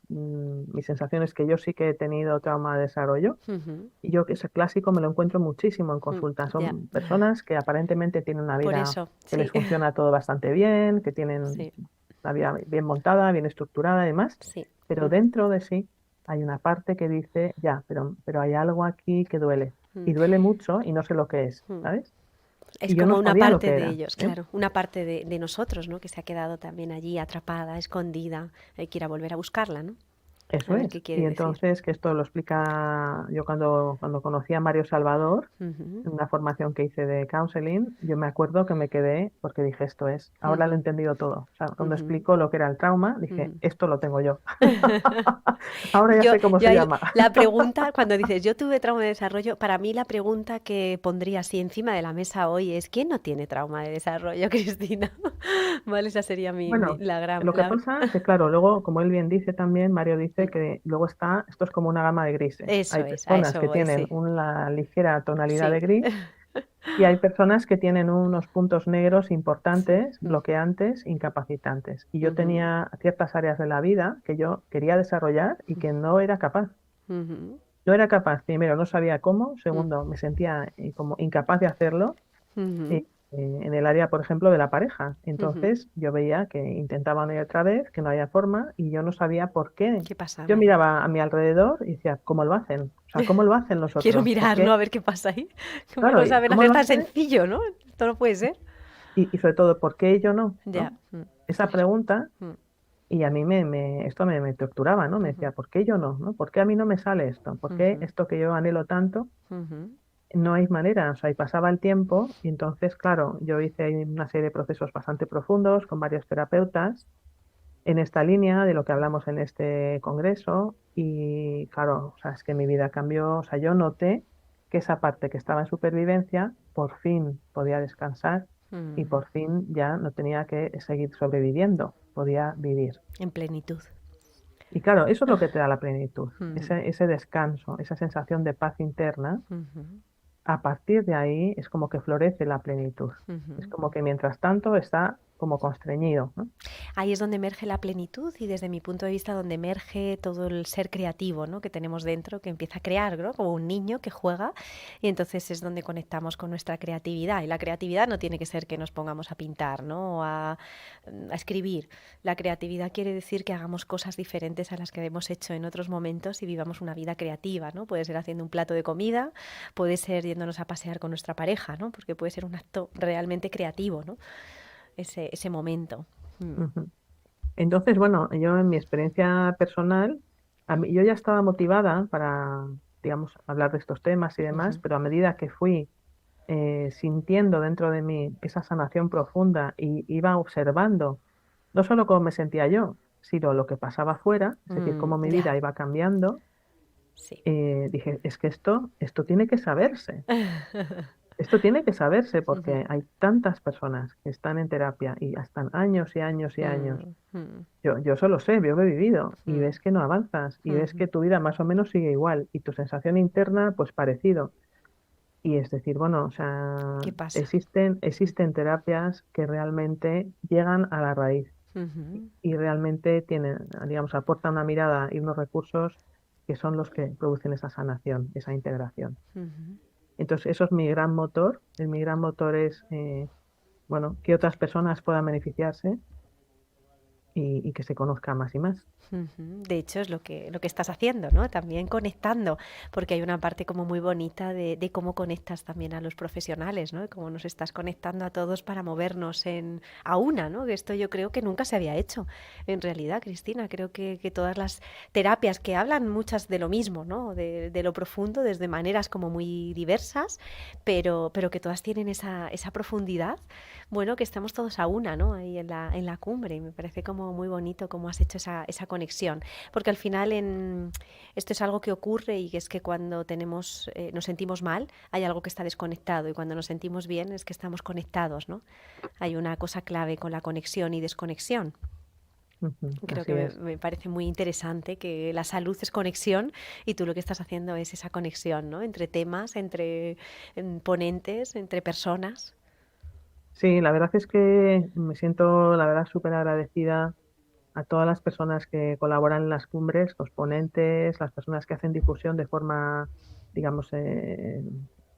Mi sensación es que yo sí que he tenido trauma de desarrollo ujú, y yo que ese clásico me lo encuentro muchísimo en mm, consulta. ya, Son personas que aparentemente tienen una por vida eso, que les sí, funciona todo bastante bien, que tienen sí, una vida bien montada, bien estructurada y demás, sí. pero Ujú, dentro de sí hay una parte que dice, ya, pero hay algo aquí que duele mm, y duele mucho y no sé lo que es, mm. ¿sabes? Es Y yo no como una sabía lo parte que de era, ellos, ¿eh? claro, una parte de nosotros, ¿no? Que se ha quedado también allí atrapada, escondida. Hay que ir a volver a buscarla, ¿no? A Eso ver qué es. Y quiere decir. entonces, que esto lo explica yo cuando conocí a Mario Salvador, Ujú, en una formación que hice de counseling, yo me acuerdo que me quedé porque dije, esto es, ahora lo he ujú, entendido todo. O sea, cuando ujú, explicó lo que era el trauma, dije, ujú. esto lo tengo yo. Ahora ya Yo, sé cómo yo se ahí, llama. la pregunta, cuando dices yo tuve trauma de desarrollo, para mí la pregunta que pondría así encima de la mesa hoy es ¿quién no tiene trauma de desarrollo, Cristina? Vale, esa sería Bueno, la gran, lo que pasa que, claro, luego, como él bien dice también, Mario dice que luego está, esto es como una gama de grises. Eso Hay es, a personas eso que voy, tienen sí. una ligera tonalidad Sí. de gris. Y hay personas que tienen unos puntos negros Sí. importantes, Mm, bloqueantes, incapacitantes. Y yo ujú, tenía ciertas áreas de la vida que yo quería desarrollar y que no era capaz. ujú, No era capaz, primero, no sabía cómo, mm, segundo, me sentía como incapaz de hacerlo ujú, en el área, por ejemplo, de la pareja. ujú. Entonces yo veía que intentaba una y otra vez, que no había forma y yo no sabía por qué. ¿Qué pasaba Yo ahí? miraba a mi alrededor y decía, ¿cómo lo hacen? O sea, ¿cómo lo hacen los Quiero otros? ¿Por mirar, ¿no? qué? A ver qué pasa ahí. ¿Cómo Claro, lo ¿y saben cómo hacer lo tan hacen? sencillo, ¿no? Esto no puede ser. Y sobre todo, ¿por qué yo no? Ya. ¿No? Esa pregunta, Mm, y a mí esto me torturaba, ¿no? Me ujú, decía, ¿por qué yo no? ¿No? ¿Por qué a mí no me sale esto? ¿Por qué ujú, esto que yo anhelo tanto ujú, no hay manera? O sea, y pasaba el tiempo, y entonces, claro, yo hice ahí una serie de procesos bastante profundos con varios terapeutas en esta línea de lo que hablamos en este congreso, y claro, o sea, es que mi vida cambió, o sea, yo noté que esa parte que estaba en supervivencia por fin podía descansar y mm. por fin ya no tenía que seguir sobreviviendo, podía vivir. En plenitud. Y claro, eso es lo que te da la plenitud, Ujú, ese descanso, esa sensación de paz interna. ujú, A partir de ahí es como que florece la plenitud. Es ujú. como que mientras tanto está como constreñido, ¿no? Ahí es donde emerge la plenitud y desde mi punto de vista donde emerge todo el ser creativo, ¿no? Que tenemos dentro, que empieza a crear, ¿no? Como un niño que juega y entonces es donde conectamos con nuestra creatividad. Y la creatividad no tiene que ser que nos pongamos a pintar, ¿no? O a escribir. La creatividad quiere decir que hagamos cosas diferentes a las que hemos hecho en otros momentos y vivamos una vida creativa, ¿no? Puede ser haciendo un plato de comida, puede ser yéndonos a pasear con nuestra pareja, ¿no? Porque puede ser un acto realmente creativo, ¿no? Ese momento. Mm. Ujú. Entonces, bueno, yo en mi experiencia personal, yo ya estaba motivada para, digamos, hablar de estos temas y demás, Ujú, pero a medida que fui sintiendo dentro de mí esa sanación profunda y iba observando no solo cómo me sentía yo, sino lo que pasaba afuera, es decir, cómo mi Ya, vida iba cambiando, sí. dije, es que esto tiene que saberse. Esto tiene que saberse Ujú. porque hay tantas personas que están en terapia y están años y años y años. Mm, mm, Yo solo sé, yo lo he vivido y mm, ves que no avanzas y ves ujú. que tu vida más o menos sigue igual y tu sensación interna pues parecido. Y es decir, bueno, o sea, ¿Qué pasa? existen terapias que realmente llegan a la raíz Ujú, y realmente tienen, digamos, aportan una mirada y unos recursos que son los que producen esa sanación, esa integración. ujú. Entonces, eso es mi gran motor. Mi gran motor es, bueno, que otras personas puedan beneficiarse y que se conozca más y más. Ujú. De hecho, es lo que estás haciendo, ¿no? También conectando, porque hay una parte como muy bonita de cómo conectas también a los profesionales, ¿no? Y cómo nos estás conectando a todos para movernos a una, ¿no? Que esto yo creo que nunca se había hecho, en realidad, Cristina. Creo que todas las terapias que hablan, muchas de lo mismo, ¿no? De lo profundo, desde maneras como muy diversas, pero que todas tienen esa profundidad. Bueno, que estamos todos a una, ¿no? Ahí en la cumbre. Y me parece como muy bonito cómo has hecho esa conexión. Porque al final esto es algo que ocurre y es que cuando nos sentimos mal, hay algo que está desconectado. Y cuando nos sentimos bien es que estamos conectados, ¿no? Hay una cosa clave con la conexión y desconexión. Ujú, Creo así que me, es. me parece muy interesante que la salud es conexión y tú lo que estás haciendo es esa conexión, ¿no? Entre temas, entre ponentes, entre personas. Sí, la verdad es que me siento, la verdad, súper agradecida a todas las personas que colaboran en las cumbres, los ponentes, las personas que hacen difusión de forma, digamos,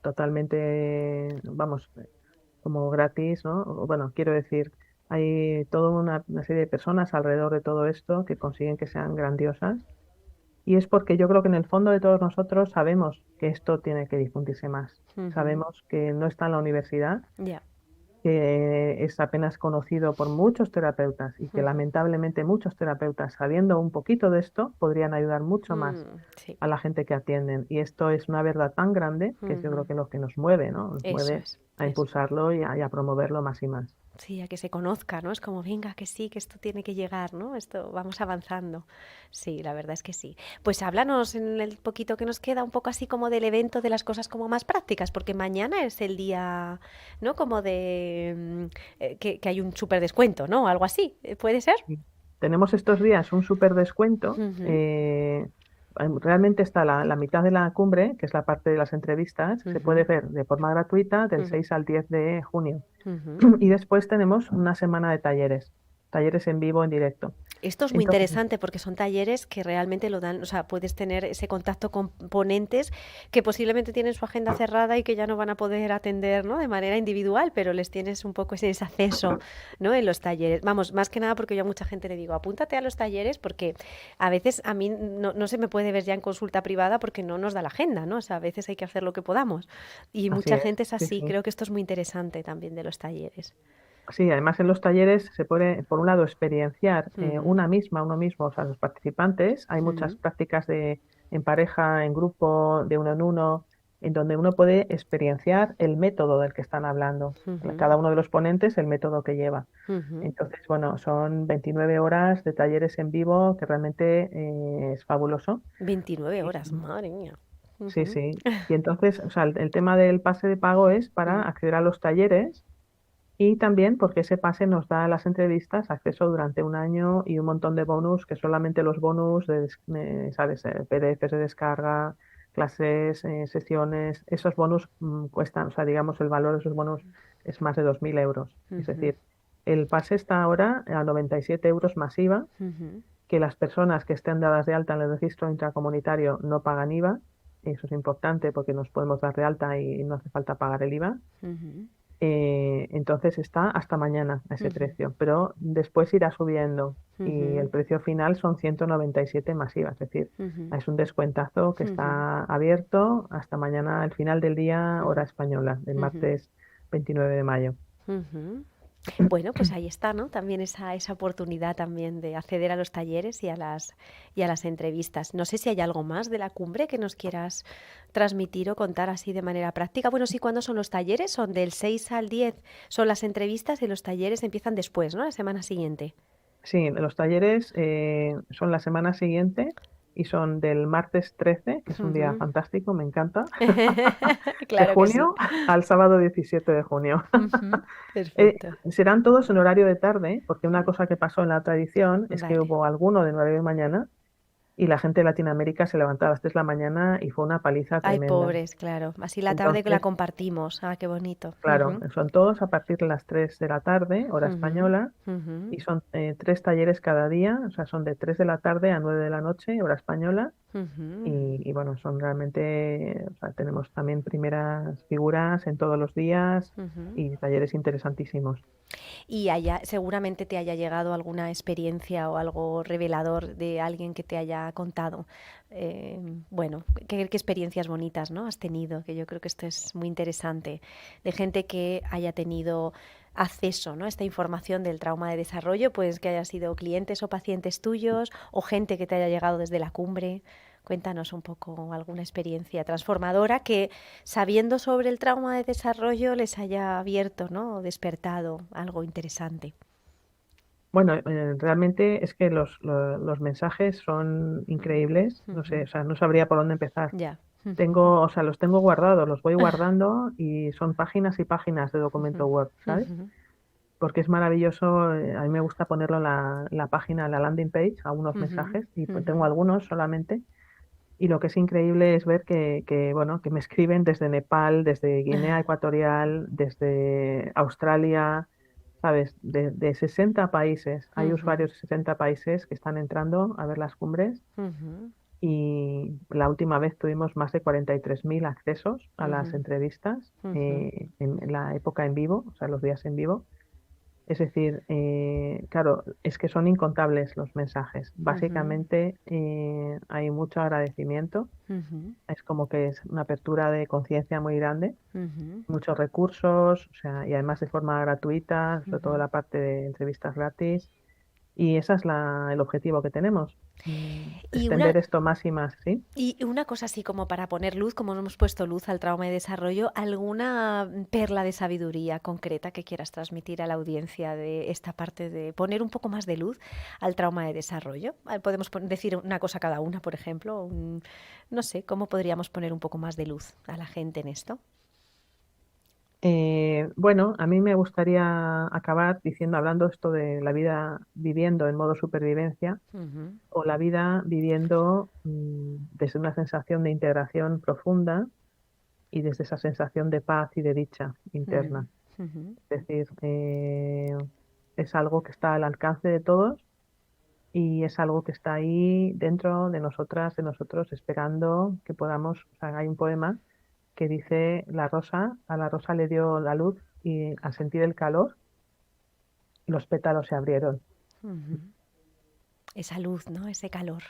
totalmente, vamos, como gratis, ¿no? Bueno, quiero decir, hay toda una serie de personas alrededor de todo esto que consiguen que sean grandiosas. Y es porque yo creo que en el fondo de todos nosotros sabemos que esto tiene que difundirse más. Ujú. Sabemos que no está en la universidad, Ya. que es apenas conocido por muchos terapeutas y que Ujú. lamentablemente muchos terapeutas, sabiendo un poquito de esto, podrían ayudar mucho más Sí. a la gente que atienden. Y esto es una verdad tan grande que es yo creo Ujú. que lo que nos mueve, ¿no? Nos Eso mueve es, a eso. impulsarlo y a promoverlo más y más. Sí, a que se conozca, ¿no? Es como, venga, que sí, que esto tiene que llegar, ¿no? Esto, vamos avanzando. Sí, la verdad es que sí. Pues háblanos en el poquito que nos queda, un poco así como del evento, de las cosas como más prácticas, porque mañana es el día, ¿no? Como que hay un súper descuento, ¿no? Algo así, ¿puede ser? Sí. Tenemos estos días un súper descuento. Ujú, Realmente está la mitad de la cumbre, que es la parte de las entrevistas, se puede ujú, ver de forma gratuita del ujú, 6 al 10 de junio. ujú. Y después tenemos una semana de talleres, talleres en vivo, en directo. Esto es muy Entonces, interesante porque son talleres que realmente lo dan, o sea, puedes tener ese contacto con ponentes que posiblemente tienen su agenda cerrada y que ya no van a poder atender, ¿no? De manera individual, pero les tienes un poco ese acceso, ¿no? En los talleres. Vamos, más que nada porque yo a mucha gente le digo, apúntate a los talleres porque a veces a mí no se me puede ver ya en consulta privada porque no nos da la agenda, ¿no? O sea, a veces hay que hacer lo que podamos. Y así mucha es, gente es sí, así. sí. Creo que esto es muy interesante también de los talleres. Sí, además en los talleres se puede, por un lado, experienciar Ujú, una misma, uno mismo, o sea, los participantes. Hay muchas ujú, prácticas en pareja, en grupo, de uno en uno, en donde uno puede experienciar el método del que están hablando. ujú, Cada uno de los ponentes, el método que lleva. ujú. Entonces, bueno, son 29 horas de talleres en vivo que realmente es fabuloso. 29 Y- horas, madre mía. sí, Ujú. sí. Y entonces, o sea, el tema del pase de pago es para Mm, acceder a los talleres y también porque ese pase nos da a las entrevistas acceso durante un año y un montón de bonus, que solamente los bonus ¿sabes? PDFs de descarga, clases, sesiones, esos bonus cuestan, o sea, digamos, el valor de esos bonus es más de 2.000 euros. Es ujú, decir, el pase está ahora a 97 euros masiva, ujú, que las personas que estén dadas de alta en el registro intracomunitario no pagan IVA. Eso es importante porque nos podemos dar de alta y no hace falta pagar el IVA. ujú, Entonces está hasta mañana a ese ujú, precio, pero después irá subiendo y el ujú, precio final son 197 masiva, es decir, ujú, es un descuentazo que ujú, está abierto hasta mañana, al final del día, hora española, del ujú, martes 29 de mayo. ujú. Bueno, pues ahí está, ¿no? También esa oportunidad también de acceder a los talleres y a las entrevistas. No sé si hay algo más de la cumbre que nos quieras transmitir o contar así de manera práctica. Bueno, sí, ¿cuándo son los talleres? Son del 6 al 10, son las entrevistas y los talleres empiezan después, ¿no? La semana siguiente. Sí, los talleres son la semana siguiente y son del martes 13, que es un día Ujú. fantástico, me encanta, de Claro que sí. junio al sábado 17 de junio. Ujú. Eh, Perfecto. Serán todos en horario de tarde, porque una cosa que pasó en la tradición es que Vale. hubo alguno de 9 de mañana y la gente de Latinoamérica se levantaba a las 3 de la mañana y fue una paliza Ay, tremenda. pobres, claro. Así la tarde que la Entonces, compartimos. Ah, qué bonito. claro, Ujú, son todos a partir de las 3 de la tarde, hora ujú, española, ujú, y son 3 talleres cada día, o sea, son de 3 de la tarde a 9 de la noche, hora española. ujú. Y bueno, son realmente, o sea, tenemos también primeras figuras en todos los días Ujú. y talleres interesantísimos. Y seguramente te haya llegado alguna experiencia o algo revelador de alguien que te haya contado. Bueno, qué experiencias bonitas, ¿no? Has tenido, que yo creo que esto es muy interesante, de gente que haya tenido acceso, ¿no? A esta información del trauma de desarrollo, pues que haya sido clientes o pacientes tuyos o gente que te haya llegado desde la cumbre. Cuéntanos un poco alguna experiencia transformadora que, sabiendo sobre el trauma de desarrollo, les haya abierto, ¿no? O despertado algo interesante. Bueno, realmente es que los mensajes son increíbles, no sé, Ujú. o sea, no sabría por dónde empezar. Ya. Ujú. Tengo, o sea, los tengo guardados, los voy guardando y son páginas y páginas de documento Ujú. Word, ¿sabes? Ujú. Porque es maravilloso, a mí me gusta ponerlo en la página, en la landing page, algunos Ujú. mensajes, y pues tengo Ujú. algunos solamente. Y lo que es increíble es ver bueno, que me escriben desde Nepal, desde Guinea Ecuatorial, desde Australia, ¿sabes? De 60 países. Hay Ujú. usuarios de 60 países que están entrando a ver las cumbres Ujú. y la última vez tuvimos más de 43.000 accesos a las Ujú. entrevistas Ujú. en la época en vivo, o sea, los días en vivo. Es decir, claro, es que son incontables los mensajes. Ujú. Básicamente hay mucho agradecimiento, Ujú. es como que es una apertura de conciencia muy grande, Ujú. muchos recursos, o sea, y además de forma gratuita, sobre todo Ujú. la parte de entrevistas gratis. Y ese es el objetivo que tenemos, Y extender una, esto más y más, ¿sí? Y una cosa así como para poner luz, como hemos puesto luz al trauma de desarrollo, ¿alguna perla de sabiduría concreta que quieras transmitir a la audiencia de esta parte de poner un poco más de luz al trauma de desarrollo? Podemos decir una cosa cada una, por ejemplo. No sé, ¿cómo podríamos poner un poco más de luz a la gente en esto? Bueno, a mí me gustaría acabar diciendo, hablando esto de la vida viviendo en modo supervivencia Ujú, o la vida viviendo desde una sensación de integración profunda y desde esa sensación de paz y de dicha ujú, interna. ujú, Es decir, es algo que está al alcance de todos y es algo que está ahí dentro de nosotras, de nosotros, esperando que podamos, o sea, hay un poema que dice, a la rosa le dio la luz y al sentir el calor, los pétalos se abrieron. ujú. Esa luz, ¿no? Ese calor.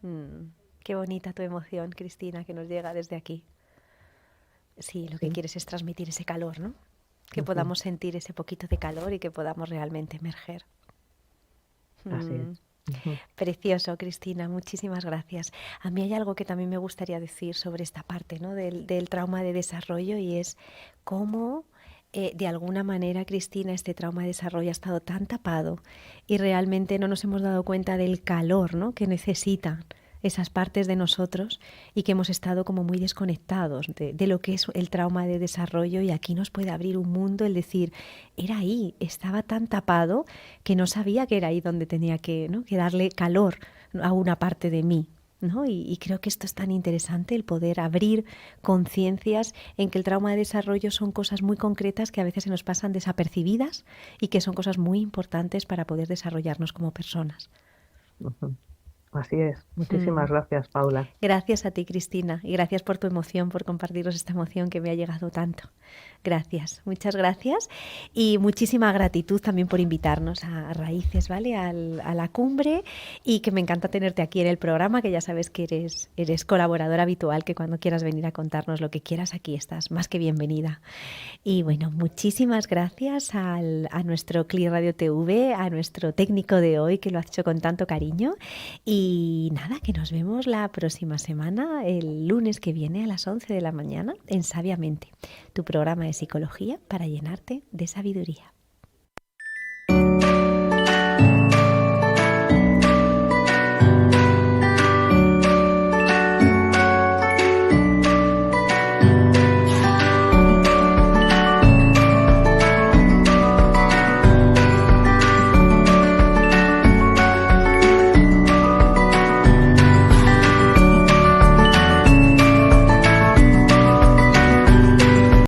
Mm, Qué bonita tu emoción, Cristina, que nos llega desde aquí. Sí, lo que Sí, quieres es transmitir ese calor, ¿no? Que ujú, podamos sentir ese poquito de calor y que podamos realmente emerger. así Mm, es. Ujú. Precioso, Cristina, muchísimas gracias. A mí hay algo que también me gustaría decir sobre esta parte, ¿no? Del trauma de desarrollo y es cómo, de alguna manera, Cristina, este trauma de desarrollo ha estado tan tapado y realmente no nos hemos dado cuenta del calor, ¿no? Que necesitan esas partes de nosotros y que hemos estado como muy desconectados de lo que es el trauma de desarrollo y aquí nos puede abrir un mundo el decir, era ahí, estaba tan tapado que no sabía que era ahí donde tenía que, ¿no? Que darle calor a una parte de mí. ¿No? Y creo que esto es tan interesante, el poder abrir conciencias en que el trauma de desarrollo son cosas muy concretas que a veces se nos pasan desapercibidas y que son cosas muy importantes para poder desarrollarnos como personas. Ujú. Así es. Mm. Muchísimas gracias, Paula. Gracias a ti, Cristina, y gracias por tu emoción, por compartirnos esta emoción que me ha llegado tanto. Gracias, muchas gracias. Y muchísima gratitud también por invitarnos a Raíces, ¿vale? A la cumbre, y que me encanta tenerte aquí en el programa, que ya sabes que eres colaboradora habitual, que cuando quieras venir a contarnos lo que quieras, aquí estás más que bienvenida. Y bueno, muchísimas gracias a nuestro CLI Radio TV, a nuestro técnico de hoy, que lo ha hecho con tanto cariño. Y nada, que nos vemos la próxima semana, el lunes que viene a las 11 de la mañana, en Sabiamente, tu programa de psicología para llenarte de sabiduría.